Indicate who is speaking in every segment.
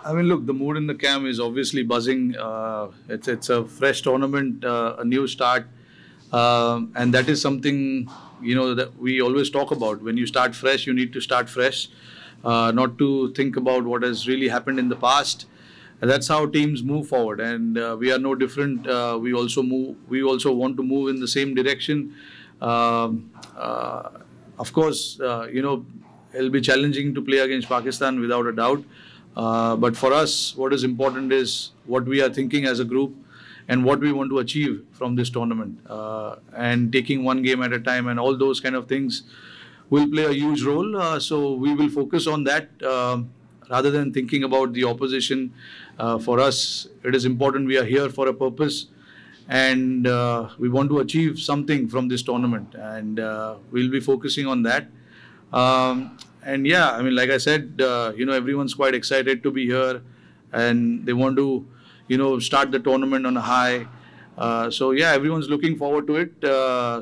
Speaker 1: I mean, look, the mood in the camp is obviously buzzing. It's a fresh tournament, a new start, and that is something that we always talk about. When you start fresh, you need to start fresh, not to think about what has really happened in the past. And that's how teams move forward, and we are no different. We also move. We also want to move in the same direction. Um, uh, of course, it'll be challenging to play against Pakistan without a doubt. But for us, what is important is what we are thinking as a group and what we want to achieve from this tournament. And taking one game at a time and all those kind of things will play a huge role. So we will focus on that rather than thinking about the opposition. For us, it is important we are here for a purpose, and we want to achieve something from this tournament, and we'll be focusing on that. And yeah, I mean, like I said, everyone's quite excited to be here, and they want to, start the tournament on a high. So yeah, everyone's looking forward to it.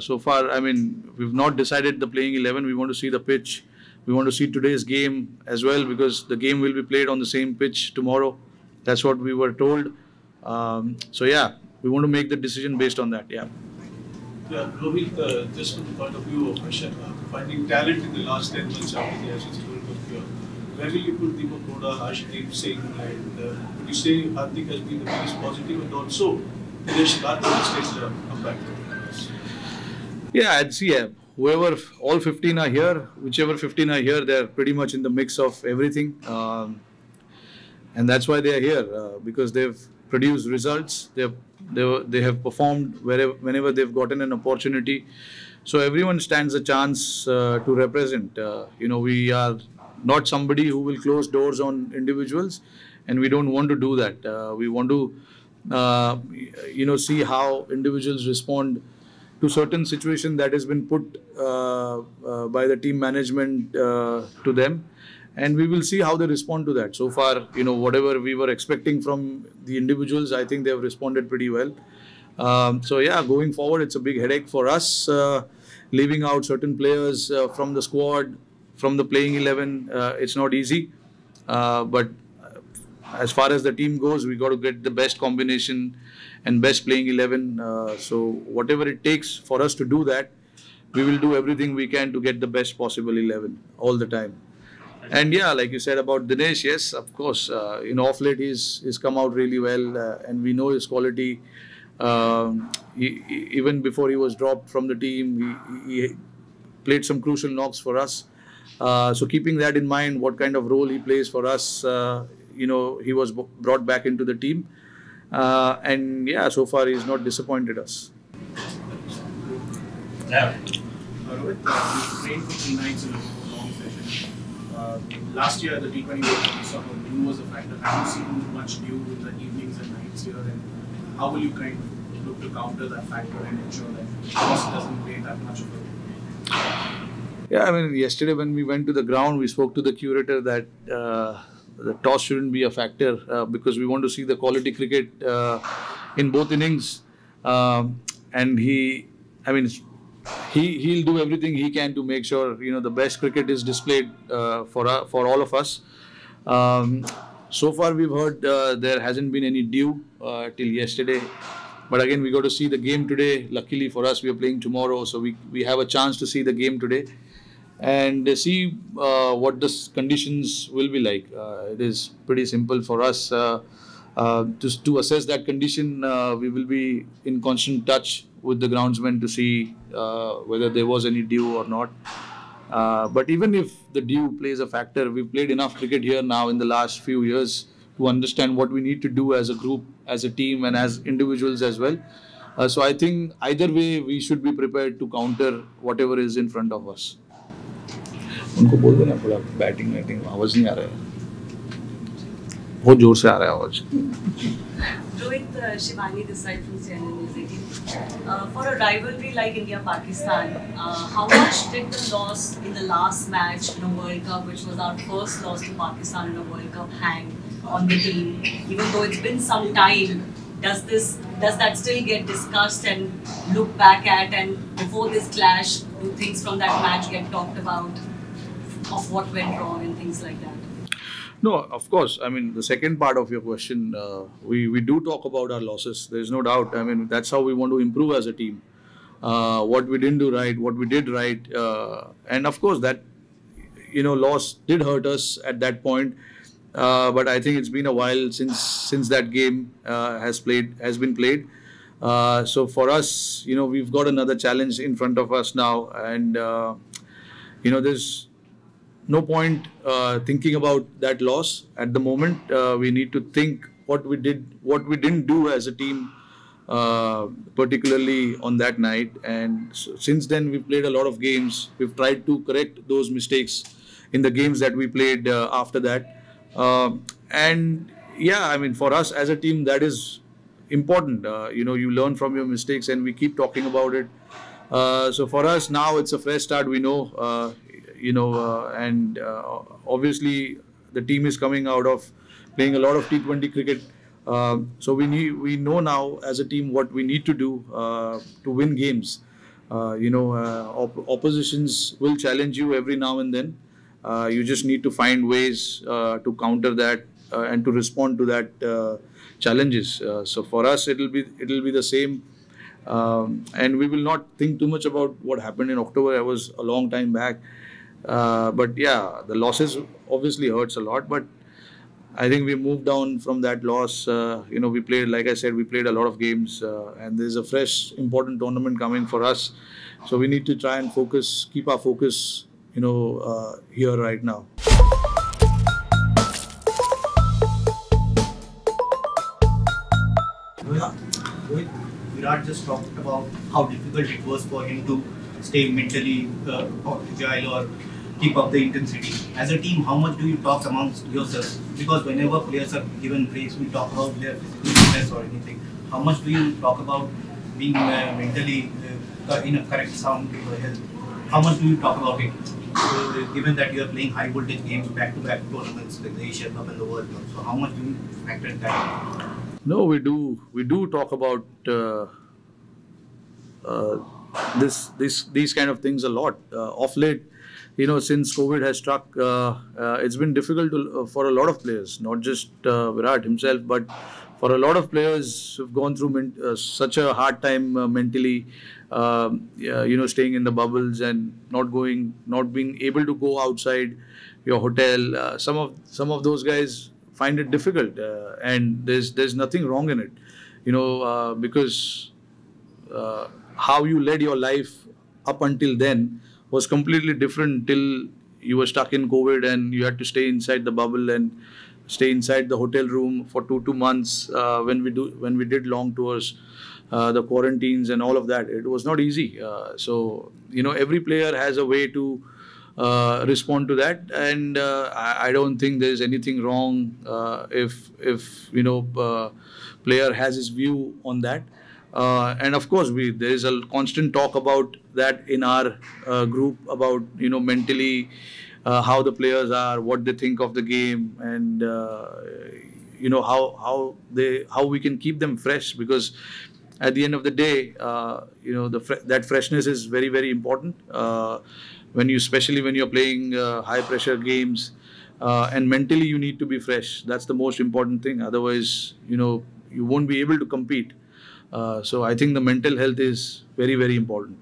Speaker 1: So far, I mean, we've not decided the playing 11. We want to see the pitch. We want to see today's game as well, because the game will be played on the same pitch tomorrow. That's what we were told. So yeah, we want to make the decision based on that. Yeah.
Speaker 2: Yeah, Rohit, just from the point of view of finding talent in the last 10 months after the Ashes World Cup here, where will you put Deepak Koda, Harshdeep Singh, and would you say Hardik has been the biggest positive, and also Dinesh Karthik has stayed comeback?
Speaker 1: Yeah, I'd see whoever, all 15 are here, whichever 15 are here, they're pretty much in the mix of everything. And that's why they are here, because they've produced results. They have performed whenever they've gotten an opportunity. So everyone stands a chance to represent. We are not somebody who will close doors on individuals, and we don't want to do that. We want to, see how individuals respond to certain situation that has been put by the team management to them. And we will see how they respond to that. So far, whatever we were expecting from the individuals, I think they have responded pretty well. So yeah, going forward, it's a big headache for us, leaving out certain players from the squad, from the playing 11. It's not easy. But as far as the team goes, we got to get the best combination and best playing 11. So whatever it takes for us to do that, we will do everything we can to get the best possible 11 all the time. And yeah, like you said about Dinesh, yes, of course, off late he's come out really well, and we know his quality. Even before he was dropped from the team, he played some crucial knocks for us. So keeping that in mind, what kind of role he plays for us, he was brought back into the team. And yeah, so far he's not disappointed us.
Speaker 3: Yeah. Rohit, you trained for 3 nights in a long session. Last year, the T20 World Cup, we saw how dew was a factor. Have you seen much dew in the evenings and nights here? And how will you kind of look to counter that factor and ensure that toss doesn't play that much of a role?
Speaker 1: Yeah, I mean, yesterday when we went to the ground, we spoke to the curator that the toss shouldn't be a factor because we want to see the quality cricket in both innings. And he'll do everything he can to make sure the best cricket is displayed for all of us. So far we've heard there hasn't been any dew till yesterday, but again we got to see the game today. Luckily for us, we are playing tomorrow, so we have a chance to see the game today and see what the conditions will be like. It is pretty simple for us. Just to assess that condition, we will be in constant touch with the groundsman to see whether there was any dew or not. But even if the dew plays a factor, we've played enough cricket here now in the last few years to understand what we need to do as a group, as a team, and as individuals as well. So I think either way, we should be prepared to counter whatever is in front of us. उनको बोल देना थोड़ा batting आवाज नहीं आ रहा है, बहुत जोर से आ रहा है आवाज.
Speaker 4: Rohit, Shivani this side from CNN News 18. For a rivalry like India-Pakistan, how much did the loss in the last match in a World Cup, which was our first loss to Pakistan in a World Cup, hang on the team? Even though it's been some time, does that still get discussed and looked back at, and before this clash, do things from that match get talked about, of what went wrong and things like that?
Speaker 1: No, of course. I mean, the second part of your question, we do talk about our losses. There's no doubt. I mean, that's how we want to improve as a team. What we didn't do right, what we did right, and of course that loss did hurt us at that point. But I think it's been a while since that game has been played. So for us, we've got another challenge in front of us now, and there's no point thinking about that loss at the moment. We need to think what we didn't do as a team, particularly on that night. And since then, we've played a lot of games. We've tried to correct those mistakes in the games that we played after that. And yeah, I mean, for us as a team, that is important. You learn from your mistakes, and we keep talking about it. So for us now, it's a fresh start. We know, and obviously the team is coming out of playing a lot of T20 cricket. So we know now as a team what we need to do to win games. Oppositions will challenge you every now and then. You just need to find ways to counter that and to respond to that challenges. So for us, it'll be the same, and we will not think too much about what happened in October. That was a long time back, but yeah, the losses obviously hurts a lot. But I think we moved down from that loss. We played, like I said, we played a lot of games, and there's a fresh, important tournament coming for us. So we need to try and keep our focus, here right now.
Speaker 5: Rohit, Virat just talked about how difficult it was for him to stay mentally agile or keep up the intensity. As a team, how much do you talk amongst yourselves? Because whenever players are given breaks, we talk about their physical fitness or anything. How much do you talk about being mentally in a correct sound health? How much do you talk about it? Given that you are playing high voltage games, back-to-back tournaments like the Asia Cup and the World Cup, so how much do you factor in that?
Speaker 1: No, we do. We do talk about these kind of things a lot. Of late, since COVID has struck, it's been difficult for a lot of players, not just Virat himself, but for a lot of players who've gone through such a hard time mentally. Staying in the bubbles and not being able to go outside your hotel. Some of those guys find it difficult, and there's nothing wrong in it, because how you led your life up until then was completely different till you were stuck in COVID and you had to stay inside the bubble and stay inside the hotel room for two months when we did long tours. The quarantines and all of that, it was not easy. So every player has a way to respond to that, and I don't think there's anything wrong if player has his view on that. And of course, there is a constant talk about that in our group about mentally how the players are, what they think of the game, and how we can keep them fresh, because at the end of the day, that freshness is very, very important. Especially when you're playing high pressure games, and mentally you need to be fresh. That's the most important thing. Otherwise, you won't be able to compete. So I think the mental health is very, very important.